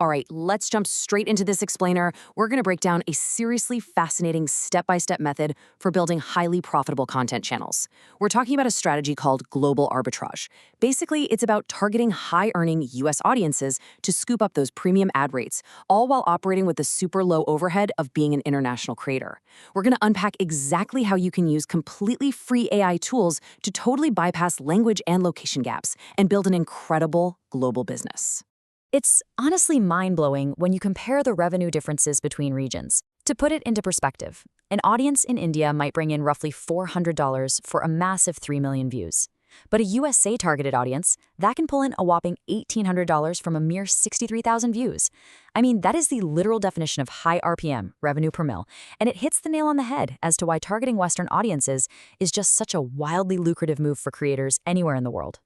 All right, let's jump straight into this explainer. We're going to break down a seriously fascinating step-by-step method for building highly profitable content channels. We're talking about a strategy called global arbitrage. Basically, it's about targeting high-earning US audiences to scoop up those premium ad rates, all while operating with the super low overhead of being an international creator. We're going to unpack exactly how you can use completely free AI tools to totally bypass language and location gaps and build an incredible global business. It's honestly mind-blowing when you compare the revenue differences between regions. To put it into perspective, an audience in India might bring in roughly $400 for a massive 3 million views. But a USA-targeted audience, that can pull in a whopping $1,800 from a mere 63,000 views. I mean, that is the literal definition of high RPM, revenue per mil, and it hits the nail on the head as to why targeting Western audiences is just such a wildly lucrative move for creators anywhere in the world.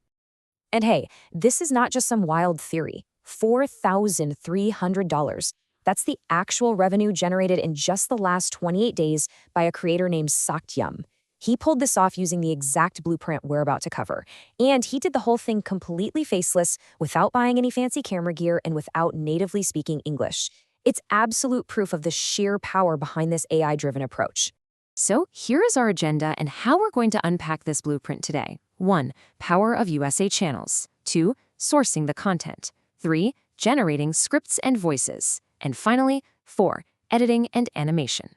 And hey, this is not just some wild theory. $4,300. That's the actual revenue generated in just the last 28 days by a creator named Satyam. He pulled this off using the exact blueprint we're about to cover. And he did the whole thing completely faceless, without buying any fancy camera gear and without natively speaking English. It's absolute proof of the sheer power behind this AI-driven approach. So here is our agenda and how we're going to unpack this blueprint today. 1. Power of USA channels. 2. Sourcing the content. 3. Generating scripts and voices. And finally, 4. Editing and animation.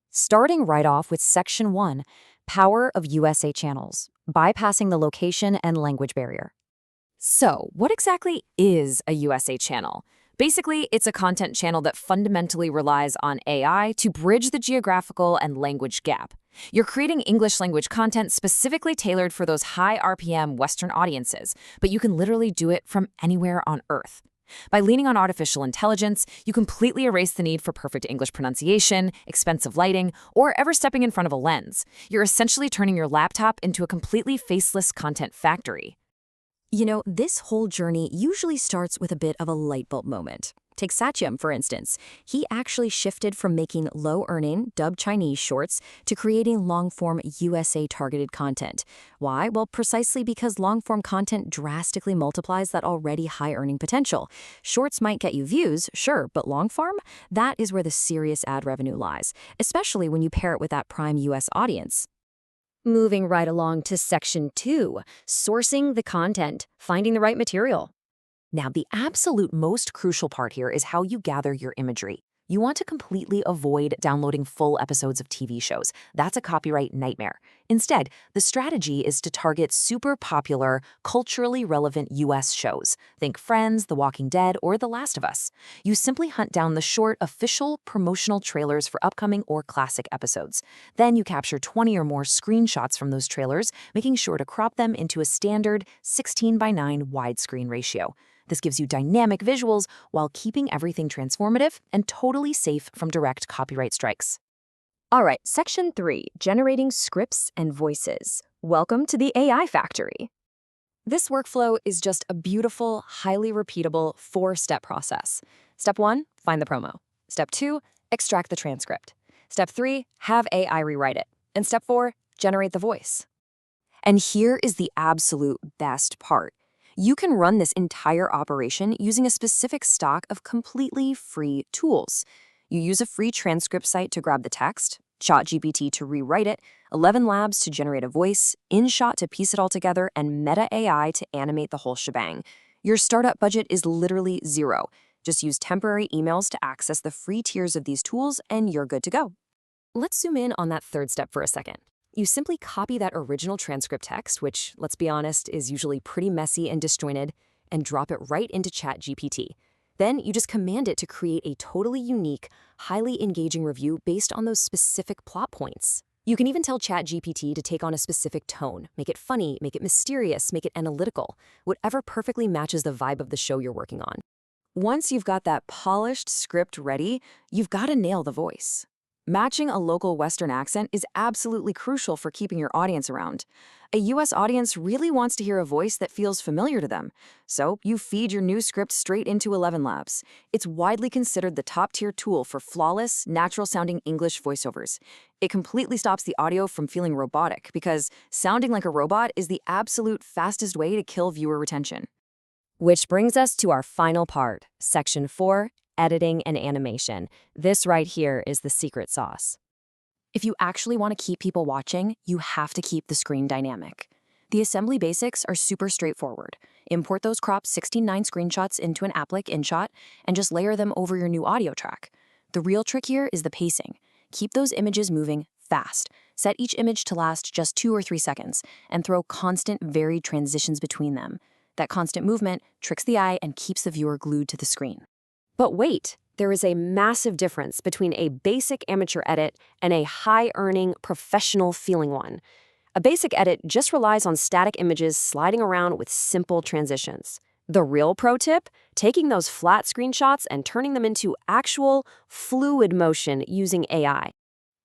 Starting right off with Section 1, Power of USA channels, bypassing the location and language barrier. So, what exactly is a USA channel? Basically, it's a content channel that fundamentally relies on AI to bridge the geographical and language gap. You're creating English language content specifically tailored for those high RPM Western audiences, but you can literally do it from anywhere on Earth. By leaning on artificial intelligence, you completely erase the need for perfect English pronunciation, expensive lighting, or ever stepping in front of a lens. You're essentially turning your laptop into a completely faceless content factory. You know, this whole journey usually starts with a bit of a light bulb moment. Take Satyam, for instance. He actually shifted from making low-earning, dubbed Chinese shorts to creating long-form USA-targeted content. Why? Well, precisely because long-form content drastically multiplies that already high-earning potential. Shorts might get you views, sure, but long-form? That is where the serious ad revenue lies, especially when you pair it with that prime US audience. Moving right along to Section 2, sourcing the content, finding the right material. Now, the absolute most crucial part here is how you gather your imagery. You want to completely avoid downloading full episodes of TV shows. That's a copyright nightmare. Instead, the strategy is to target super popular, culturally relevant US shows. Think Friends, The Walking Dead, or The Last of Us. You simply hunt down the short, official promotional trailers for upcoming or classic episodes. Then you capture 20 or more screenshots from those trailers, making sure to crop them into a standard 16:9 widescreen ratio. This gives you dynamic visuals while keeping everything transformative and totally safe from direct copyright strikes. All right, Section 3, generating scripts and voices. Welcome to the AI factory. This workflow is just a beautiful, highly repeatable 4-step process. Step 1, find the promo. Step 2, extract the transcript. Step 3, have AI rewrite it. And Step 4, generate the voice. And here is the absolute best part. You can run this entire operation using a specific stock of completely free tools. You use a free transcript site to grab the text, ChatGPT to rewrite it, 11 Labs to generate a voice, InShot to piece it all together, and Meta AI to animate the whole shebang. Your startup budget is literally zero. Just use temporary emails to access the free tiers of these tools, and you're good to go. Let's zoom in on that third step for a second. You simply copy that original transcript text, which, let's be honest, is usually pretty messy and disjointed, and drop it right into ChatGPT. Then you just command it to create a totally unique, highly engaging review based on those specific plot points. You can even tell ChatGPT to take on a specific tone, make it funny, make it mysterious, make it analytical, whatever perfectly matches the vibe of the show you're working on. Once you've got that polished script ready, you've got to nail the voice. Matching a local Western accent is absolutely crucial for keeping your audience around. A US audience really wants to hear a voice that feels familiar to them, so you feed your new script straight into 11 Labs. It's widely considered the top-tier tool for flawless, natural-sounding English voiceovers. It completely stops the audio from feeling robotic because sounding like a robot is the absolute fastest way to kill viewer retention. Which brings us to our final part, Section 4, Editing and Animation. This right here is the secret sauce. If you actually want to keep people watching, you have to keep the screen dynamic. The assembly basics are super straightforward. Import those cropped 16:9 screenshots into an app like InShot and just layer them over your new audio track. The real trick here is the pacing. Keep those images moving fast. Set each image to last just 2 or 3 seconds and throw constant, varied transitions between them. That constant movement tricks the eye and keeps the viewer glued to the screen. But wait, there is a massive difference between a basic amateur edit and a high-earning, professional-feeling one. A basic edit just relies on static images sliding around with simple transitions. The real pro tip? Taking those flat screenshots and turning them into actual, fluid motion using AI.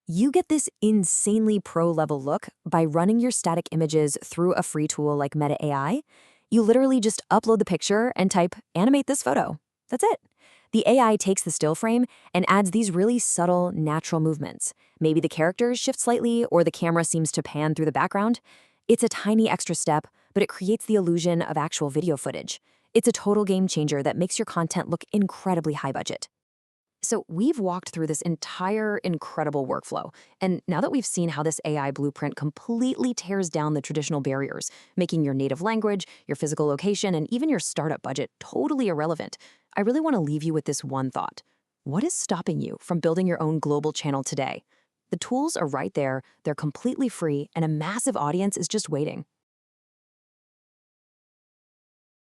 You get this insanely pro-level look by running your static images through a free tool like Meta AI. You literally just upload the picture and type, "Animate this photo." That's it. The AI takes the still frame and adds these really subtle, natural movements. Maybe the characters shift slightly or the camera seems to pan through the background. It's a tiny extra step, but it creates the illusion of actual video footage. It's a total game changer that makes your content look incredibly high budget. So we've walked through this entire incredible workflow, and now that we've seen how this AI blueprint completely tears down the traditional barriers, making your native language, your physical location, and even your startup budget totally irrelevant, I really want to leave you with this one thought. What is stopping you from building your own global channel today? The tools are right there, they're completely free, and a massive audience is just waiting.